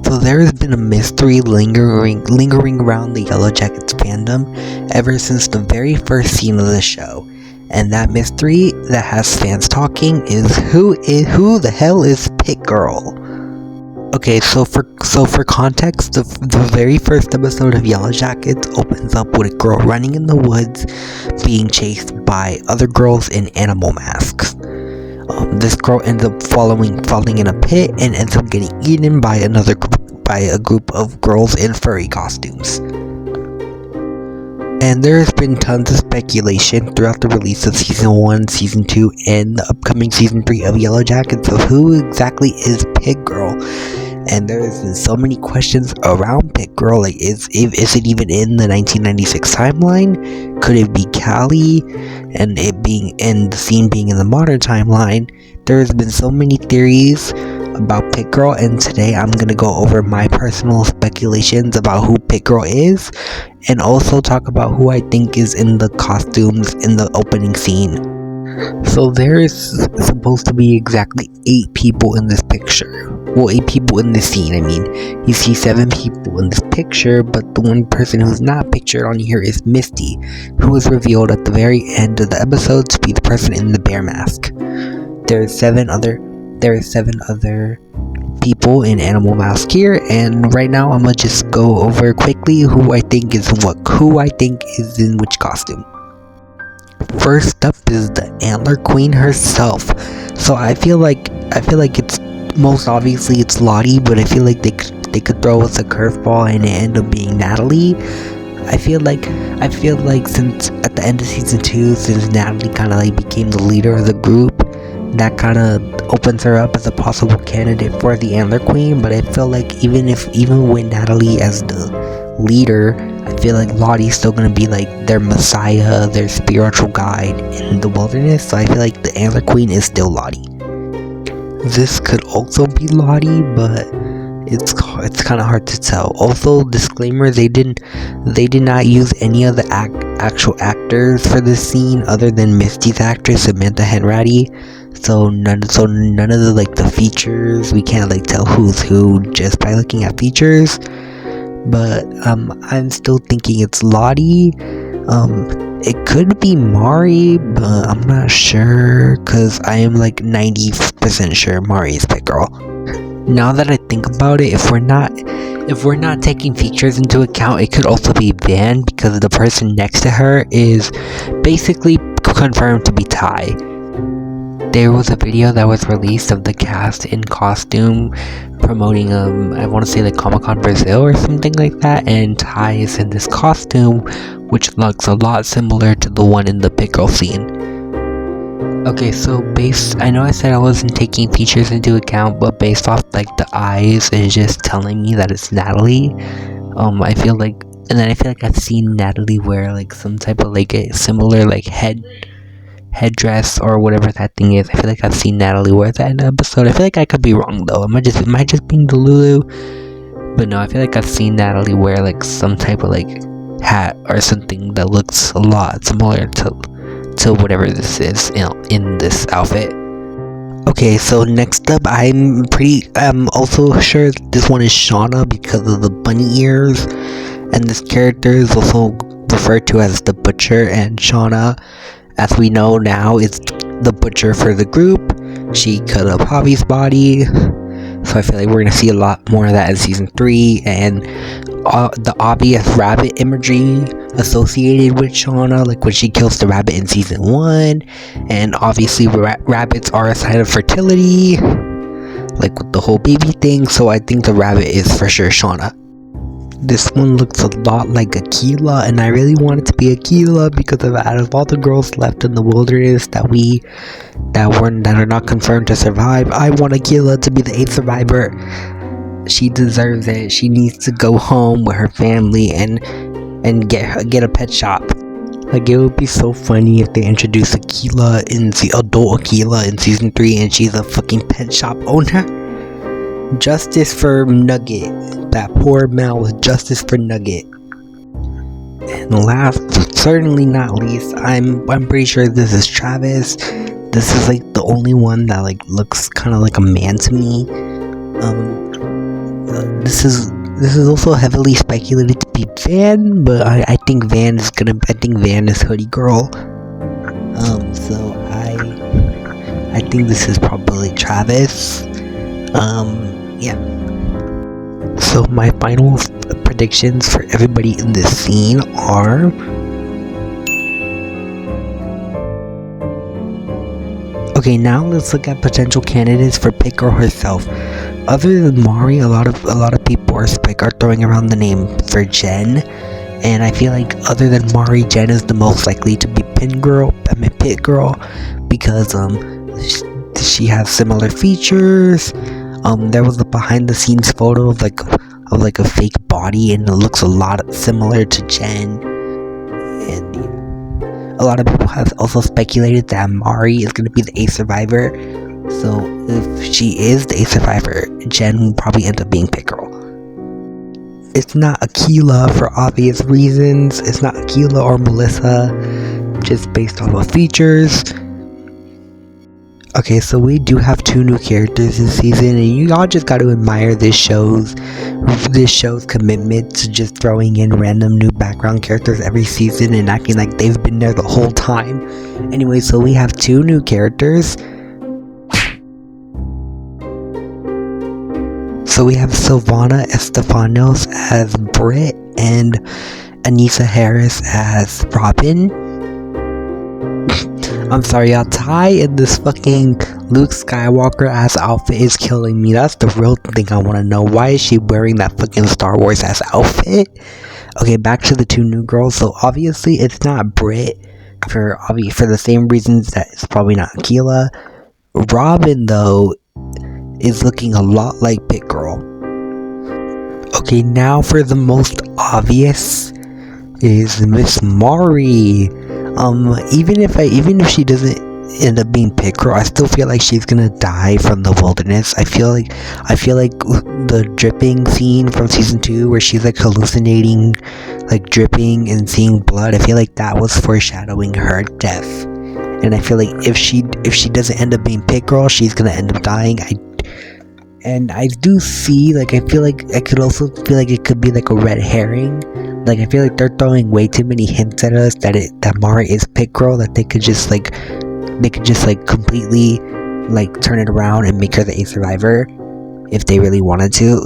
So there has been a mystery lingering around the Yellowjackets fandom ever since the very first scene of the show. And that mystery that has fans talking is who the hell is Pit Girl? Okay, so for context, the very first episode of Yellowjackets opens up with a girl running in the woods being chased by other girls in animal masks. This girl ends up falling in a pit and ends up getting eaten by a group of girls in furry costumes. And there has been tons of speculation throughout the release of Season 1, Season 2, and the upcoming Season 3 of Yellowjackets of who exactly is Pit Girl. And there has been so many questions around Pit Girl, like is it even in the 1996 timeline? Could it be Callie? And it being in the scene being in the modern timeline. There has been so many theories about Pit Girl, and today I'm gonna go over my personal speculations about who Pit Girl is, and also talk about who I think is in the costumes in the opening scene. So there is supposed to be exactly 8 people in this picture. Well, 8 people in this scene. I mean, you see 7 people in this picture, but the one person who's not pictured on here is Misty, who was revealed at the very end of the episode to be the person in the bear mask. There are 7 other people in animal mask here, and right now I'm gonna just go over quickly who I think is in which costume. First up is the Antler Queen herself. So I feel like it's most obviously it's Lottie, but I feel like they could throw us a curveball and it end up being Natalie. I feel like since at the end of Season 2, since Natalie kind of like became the leader of the group, that kind of opens her up as a possible candidate for the Antler Queen. But I feel like even with Natalie as the leader, I feel like Lottie's still gonna be like their messiah, their spiritual guide in the wilderness. So I feel like the Antler Queen is still Lottie. This could also be Lottie, but it's kind of hard to tell. Also, disclaimer: they did not use any of the actual actors for this scene other than Misty's actress Samantha Henratty. So none of the features, we can't like tell who's who just by looking at features. But I'm still thinking it's Lottie. It could be Mari, but I'm not sure, because I am like 90% sure Mari is Pit Girl. Now that I think about it, if we're not taking features into account, it could also be Van, because the person next to her is basically confirmed to be Ty. There was a video that was released of the cast in costume promoting I want to say like Comic-Con Brazil or something like that, and Ty is in this costume which looks a lot similar to the one in the Pit Girl scene. Okay, so I know I said I wasn't taking features into account, but based off like the eyes, it's just telling me that it's Natalie. I feel like I've seen Natalie wear like some type of like a similar like headdress or whatever that thing is. I feel like I've seen Natalie wear that in the episode. I feel like I could be wrong though. It might just being Delulu. But no, I feel like I've seen Natalie wear like some type of like hat or something that looks a lot similar to whatever this is in this outfit. Okay, so next up, I'm also sure this one is Shauna because of the bunny ears, and this character is also referred to as the Butcher, and Shauna, as we know now, is the Butcher for the group. She cut up Hobby's body, so I feel like we're gonna see a lot more of that in Season 3, and the obvious rabbit imagery associated with Shauna, like when she kills the rabbit in Season 1, and obviously rabbits are a sign of fertility, like with the whole baby thing, so I think the rabbit is for sure Shauna. This one looks a lot like Aquila, and I really want it to be Aquila because out of all the girls left in the wilderness that are not confirmed to survive, I want Aquila to be the 8th survivor. She deserves it. She needs to go home with her family and get a pet shop. Like, it would be so funny if they introduce Aquila in the adult Aquila in Season 3 and she's a fucking pet shop owner. Justice for Nugget. That poor Mel with justice for Nugget. And last, but certainly not least, I'm pretty sure this is Travis. This is like the only one that like looks kind of like a man to me. this is also heavily speculated to be Van, but I think Van is Hoodie Girl. So I think this is probably Travis. Yeah. So my final predictions for everybody in this scene are. Okay, now let's look at potential candidates for Pit Girl herself. Other than Mari, a lot of people are throwing around the name for Jen, and I feel like other than Mari, Jen is the most likely to be Pit Girl, because she has similar features. There was a behind the scenes photo of like a fake body, and it looks a lot similar to Jen. And a lot of people have also speculated that Mari is going to be the 8th survivor. So if she is the 8th survivor, Jen will probably end up being Pit Girl. It's not Akila for obvious reasons. It's not Akila or Melissa, just based off of features. Okay, so we do have 2 new characters this season, and you all just got to admire this show's commitment to just throwing in random new background characters every season and acting like they've been there the whole time. Anyway, so we have 2 new characters. So we have Silvana Estefanos as Britt and Anissa Harris as Robin. I'm sorry, y'all. Ty in this fucking Luke Skywalker ass outfit is killing me. That's the real thing I want to know. Why is she wearing that fucking Star Wars ass outfit? Okay, back to the 2 new girls. So obviously it's not Britt for the same reasons that it's probably not Akila. Robin though is looking a lot like Pit Girl. Okay, now for the most obvious is Miss Mari. Even if she doesn't end up being Pit Girl, I still feel like she's gonna die from the wilderness. I feel like the dripping scene from season 2 where she's like hallucinating, like dripping and seeing blood, I feel like that was foreshadowing her death. And I feel like if she doesn't end up being Pit Girl, she's gonna end up dying. I do see, like, I feel like I could also feel like it could be like a red herring. Like, I feel like they're throwing way too many hints at us that Mari is Pit Girl, that they could just completely like turn it around and make her the 8th survivor if they really wanted to.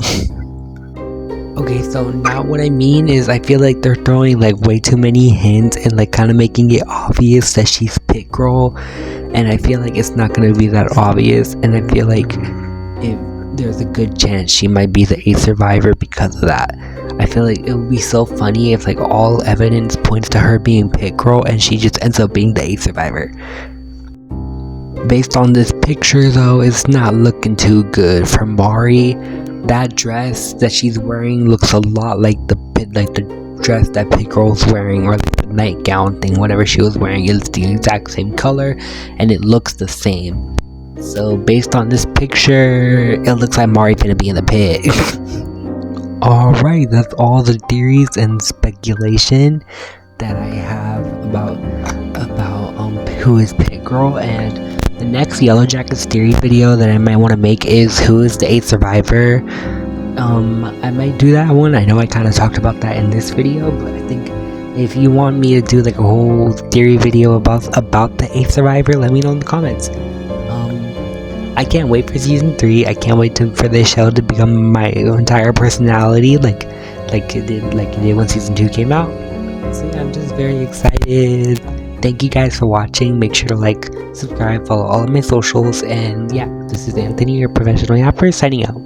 Okay, so now what I mean is I feel like they're throwing like way too many hints and like kind of making it obvious that she's Pit Girl, and I feel like it's not going to be that obvious, and I feel like there's a good chance she might be the 8th survivor because of that. I feel like it would be so funny if like all evidence points to her being Pit Girl and she just ends up being the 8th survivor. Based on this picture though, it's not looking too good for Mari. That dress that she's wearing looks a lot like the dress that Pit Girl's wearing, or like the nightgown thing, whatever she was wearing. It's the exact same color and it looks the same. So based on this picture, it looks like Mari's gonna be in the pit. Alright, that's all the theories and speculation that I have about who is Pit Girl. And the next Yellowjackets theory video that I might want to make is who is the 8th survivor. I might do that one. I know I kind of talked about that in this video, but I think if you want me to do like a whole theory video about the 8th survivor, let me know in the comments. I can't wait for season 3. I can't wait for this show to become my entire personality, like it did when season 2 came out. So yeah, I'm just very excited. Thank you guys for watching. Make sure to like, subscribe, follow all of my socials, and yeah, this is Anthony, your professional yapper, signing out.